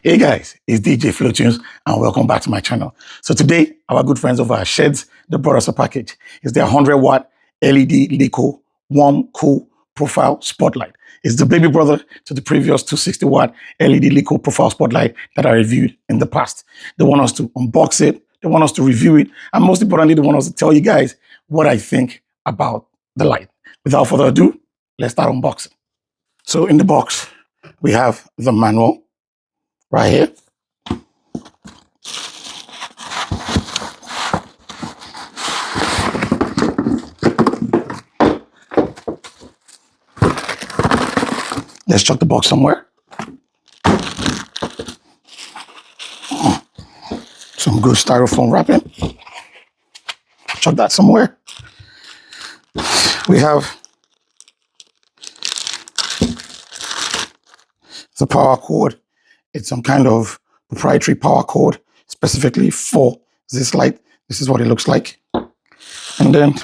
Hey guys, it's DJ Flowtunes and welcome back to my channel. So today, our good friends over at Shehds, they brought us a package. It's their 100-watt LED LEKO Warm-Cool Profile Spotlight. It's the baby brother to the previous 260-watt LED LEKO Profile Spotlight that I reviewed in the past. They want us to unbox it, they want us to review it, and most importantly, they want us to tell you guys what I think about the light. Without further ado, let's start unboxing. So in the box, we have the manual right here. Let's chuck the box somewhere. Some good styrofoam wrapping. Chuck that somewhere. We have the power cord. It's some kind of proprietary power cord specifically for this light. This is what it looks like. And then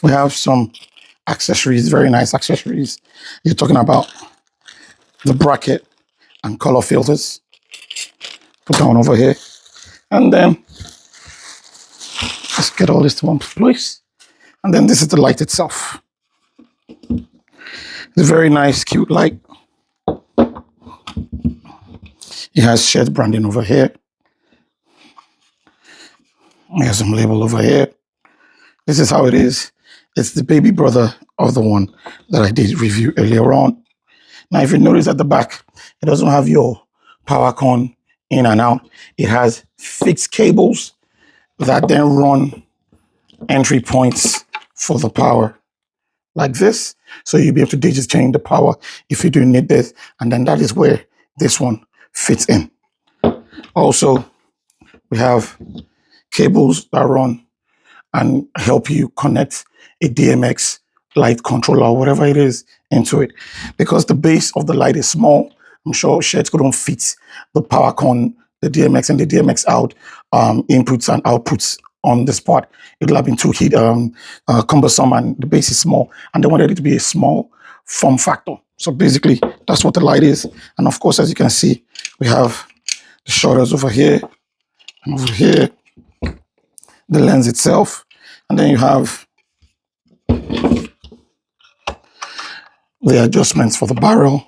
we have some accessories, very nice accessories. You're talking about the bracket and color filters. Put that one over here. And then let's get all this to one place. And then this is the light itself. It's a very nice, cute light. It has Shehds branding over here. It has some label over here. This is how it is. It's the baby brother of the one that I did review earlier on. Now, if you notice at the back, it doesn't have your power con in and out. It has fixed cables that then run entry points for the power like this. So you'll be able to digit change the power if you do need this. And then that is where this one fits in. Also, we have cables that run and help you connect a DMX light controller or whatever it is into it. Because the base of the light is small, I'm sure Shehds couldn't fit the power con, the DMX and the DMX out inputs and outputs on the spot. It would have been too cumbersome, and the base is small, and they wanted it to be a small form factor. So basically, that's what the light is. And of course, as you can see, we have the shutters over here and over here, the lens itself, and then you have the adjustments for the barrel,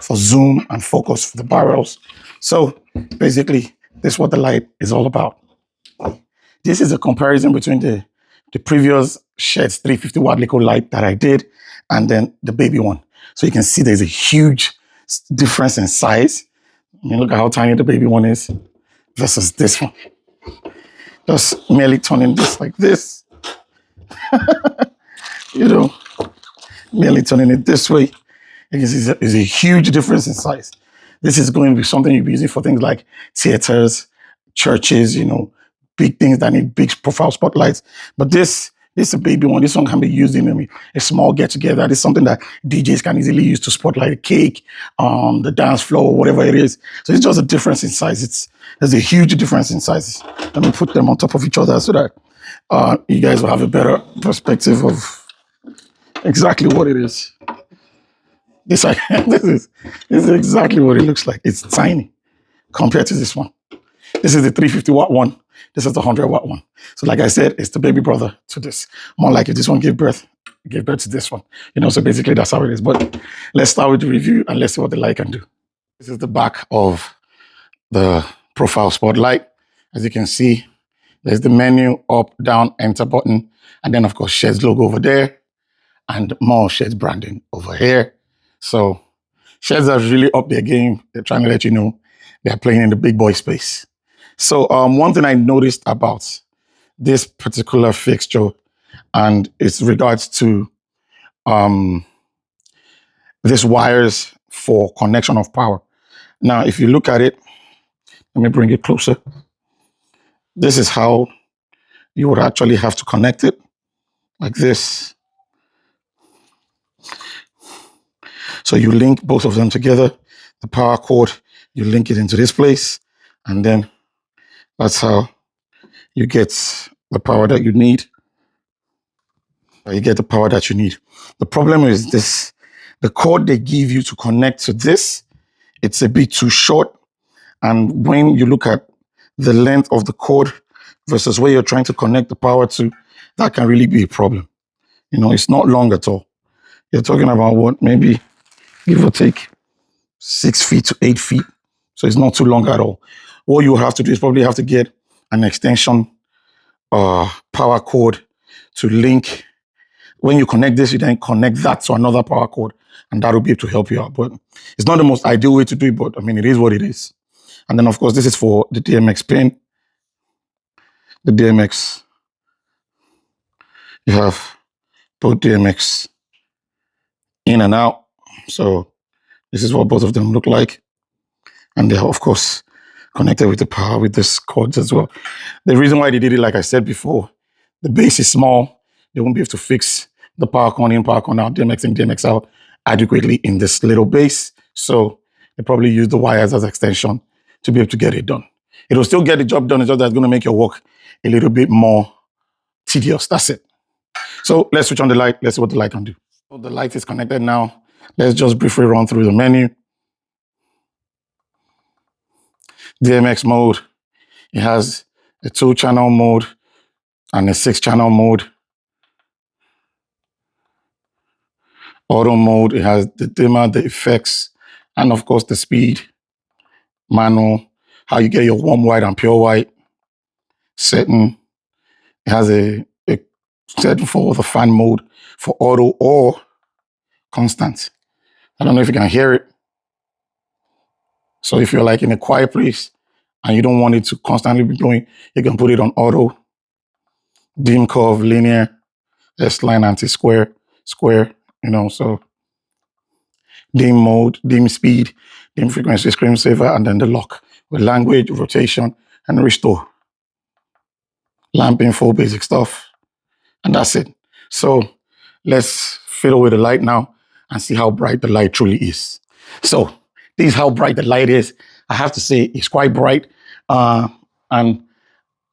for zoom and focus for the barrels. So basically, this is what the light is all about. This is a comparison between the previous Shehds 350-watt LEKO light that I did and then the baby one. So you can see there's a huge difference in size. I mean, look at how tiny the baby one is versus this one. Just merely turning this like this. You know, merely turning it this way. You can see there's a huge difference in size. This is going to be something you'll be using for things like theaters, churches, you know, big things that need big profile spotlights. But this is a baby one. This one can be used in a small get-together. This is something that DJs can easily use to spotlight a cake, the dance floor, whatever it is. So it's just a difference in size. There's a huge difference in sizes. Let me put them on top of each other so that you guys will have a better perspective of exactly what it is. This is exactly what it looks like. It's tiny compared to this one. This is the 350-watt one. This is the 100-watt one. So like I said, it's the baby brother to this. More like if this one gave birth to this one. You know, so basically that's how it is. But let's start with the review and let's see what the light can do. This is the back of the profile spotlight. As you can see, there's the menu, up, down, enter button. And then of course, Shehds logo over there and more Shehds branding over here. So Shehds has really upped their game. They're trying to let you know they're playing in the big boy space. So one thing I noticed about this particular fixture, and it's regards to these wires for connection of power. Now, if you look at it, let me bring it closer. This is how you would actually have to connect it, like this. So you link both of them together, the power cord, you link it into this place, and then that's how you get the power that you need. You get the power that you need. The problem is this, the cord they give you to connect to this it's a bit too short. And when you look at the length of the cord versus where you're trying to connect the power to, that can really be a problem. You know, it's not long at all. You're talking about what, maybe give or take 6 feet to 8 feet. So it's not too long at all. What you have to do is probably have to get an extension power cord to link. When you connect this, you then connect that to another power cord, and that will be able to help you out. But it's not the most ideal way to do it, but I mean, it is what it is. And then, of course, this is for the DMX pin. The DMX, you have both DMX in and out. So this is what both of them look like. And they're, of course, connected with the power with this cords as well. The reason why they did it, like I said before, the base is small. They won't be able to fix the power cord in, power cord out, DMX in, DMX out adequately in this little base. So they probably use the wires as extension to be able to get it done. It'll still get the job done. It's just that it's going to make your work a little bit more tedious. That's it. So let's switch on the light. Let's see what the light can do. So the light is connected now. Let's just briefly run through the menu. DMX mode. It has a 2-channel mode and a 6-channel mode. Auto mode, it has the dimmer, the effects, and of course the speed. Manual, how you get your warm white and pure white. Setting, it has a setting for the fan mode for auto or constant. I don't know if you can hear it. So if you're like in a quiet place and you don't want it to constantly be blowing, you can put it on auto. Dim curve, linear, S-line, anti-square, square, you know, so dim mode, dim speed, dim frequency, screensaver, and then the lock with language, rotation, and restore. Lamping, full basic stuff, and that's it. So let's fiddle with the light now and see how bright the light truly is. So this is how bright the light is. I have to say it's quite bright, and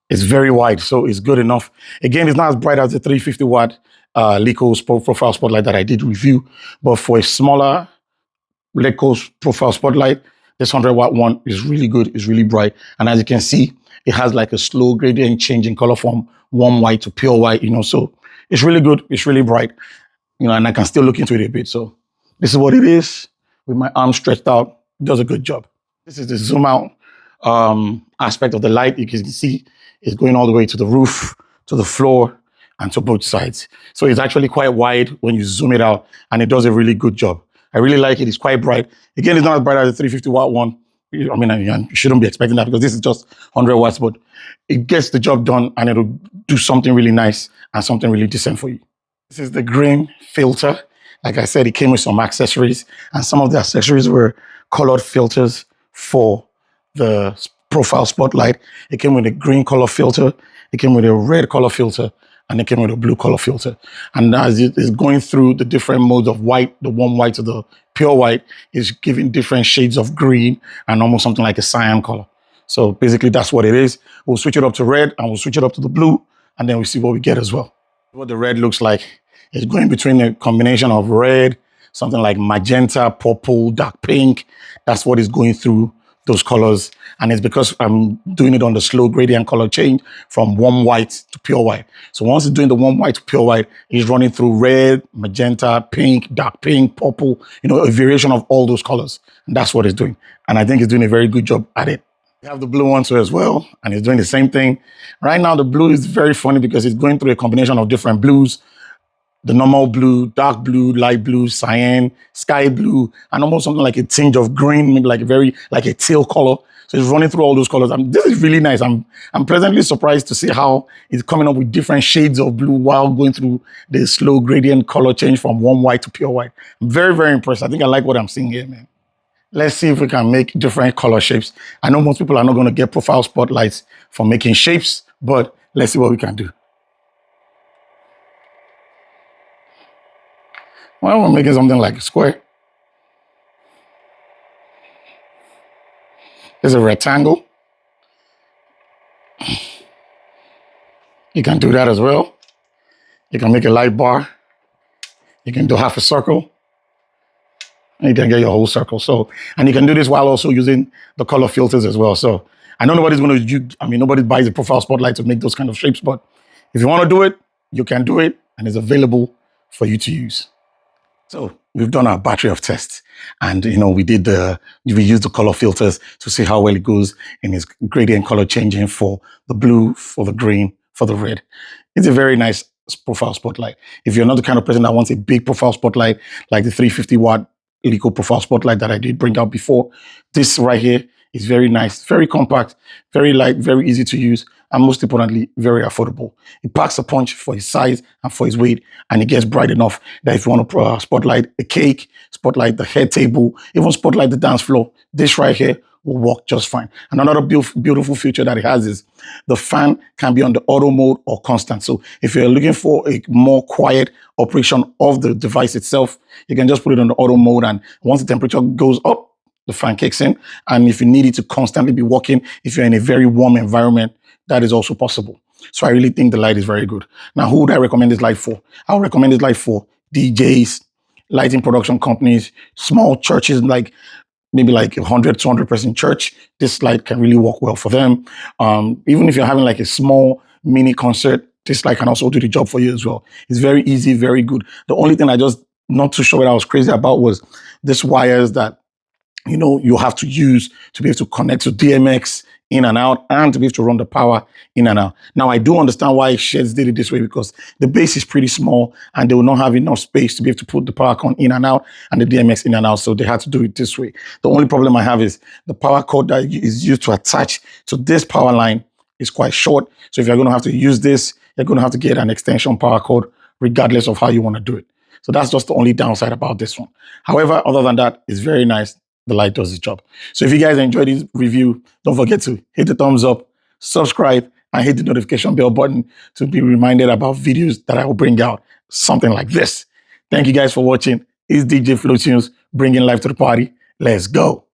it's very wide, so it's good enough. Again, it's not as bright as the 350 watt LEKO Profile Spotlight that I did review, but for a smaller LEKO Profile Spotlight, this 100-watt one is really good. It's really bright, and as you can see, it has like a slow gradient change in color from warm white to pure white. You know, so it's really good. It's really bright. You know, and I can still look into it a bit. So this is what it is with my arm stretched out. It does a good job. This is the zoom out aspect of the light. You can see it's going all the way to the roof, to the floor, and to both sides. So it's actually quite wide when you zoom it out, and it does a really good job. I really like it. It's quite bright. Again, it's not as bright as the 350 watt one. I mean, you shouldn't be expecting that because this is just 100 watts, but it gets the job done and it'll do something really nice and something really decent for you. This is the green filter. Like I said, it came with some accessories, and some of the accessories were colored filters for the profile spotlight. It came with a green color filter, it came with a red color filter, and it came with a blue color filter. And as it is going through the different modes of white, the warm white to the pure white is giving different shades of green and almost something like a cyan color. So basically that's what it is. We'll switch it up to red and we'll switch it up to the blue, and then we'll see what we get as well. What the red looks like is going between a combination of red, something like magenta, purple, dark pink. That's what is going through those colors. And it's because I'm doing it on the slow gradient color change from warm white to pure white. So once it's doing the warm white to pure white, it's running through red, magenta, pink, dark pink, purple, you know, a variation of all those colors. And that's what it's doing. And I think it's doing a very good job at it. We have the blue one too as well, and it's doing the same thing. Right now, the blue is very funny because it's going through a combination of different blues. The normal blue, dark blue, light blue, cyan, sky blue, and almost something like a tinge of green, maybe like a teal color. So it's running through all those colors. This is really nice. I'm pleasantly surprised to see how it's coming up with different shades of blue while going through the slow gradient color change from warm white to pure white. I'm very, very impressed. I think I like what I'm seeing here, man. Let's see if we can make different color shapes. I know most people are not going to get profile spotlights for making shapes, but let's see what we can do. Well, we're making something like a square. There's a rectangle. You can do that as well. You can make a light bar. You can do half a circle. and you can get your whole circle. So, and you can do this while also using the color filters as well. So I know nobody's going to use, I mean, nobody buys a profile spotlight to make those kind of shapes, but if you want to do it, you can do it, and it's available for you to use. So we've done our battery of tests, and we used the color filters to see how well it goes in its gradient color changing for the blue, for the green, for the red. It's a very nice profile spotlight. If you're not the kind of person that wants a big profile spotlight like the 350-watt LEKO Profile Spotlight that I did bring out before, this right here is very nice, very compact, very light, very easy to use, and most importantly, very affordable. It packs a punch for its size and for its weight, and it gets bright enough that if you want to spotlight a cake, spotlight the head table, even spotlight the dance floor, this right here will work just fine. And another beautiful feature that it has is the fan can be on the auto mode or constant. So if you're looking for a more quiet operation of the device itself, you can just put it on the auto mode, and once the temperature goes up, the fan kicks in. And if you need it to constantly be working, if you're in a very warm environment, that is also possible. So I really think the light is very good. Now, who would I recommend this light for? I would recommend this light for DJs, lighting production companies, small churches, like maybe like 100, 200 person church. This light can really work well for them. Even if you're having like a small mini concert, this light can also do the job for you as well. It's very easy, very good. The only thing I just not too sure what I was crazy about was this wires that you have to use to be able to connect to DMX in and out, and to be able to run the power in and out. Now, I do understand why Shehds did it this way, because the base is pretty small and they will not have enough space to be able to put the power con in and out and the DMX in and out. So they had to do it this way. The only problem I have is the power cord that is used to attach to this power line is quite short. So if you're going to have to use this, you're going to have to get an extension power cord regardless of how you want to do it. So that's just the only downside about this one. However, other than that, it's very nice. The light does its job. So if you guys enjoyed this review, don't forget to hit the thumbs up, subscribe, and hit the notification bell button to be reminded about videos that I will bring out, something like this. Thank you guys for watching. It's DJ Flowtunes, bringing life to the party. Let's go.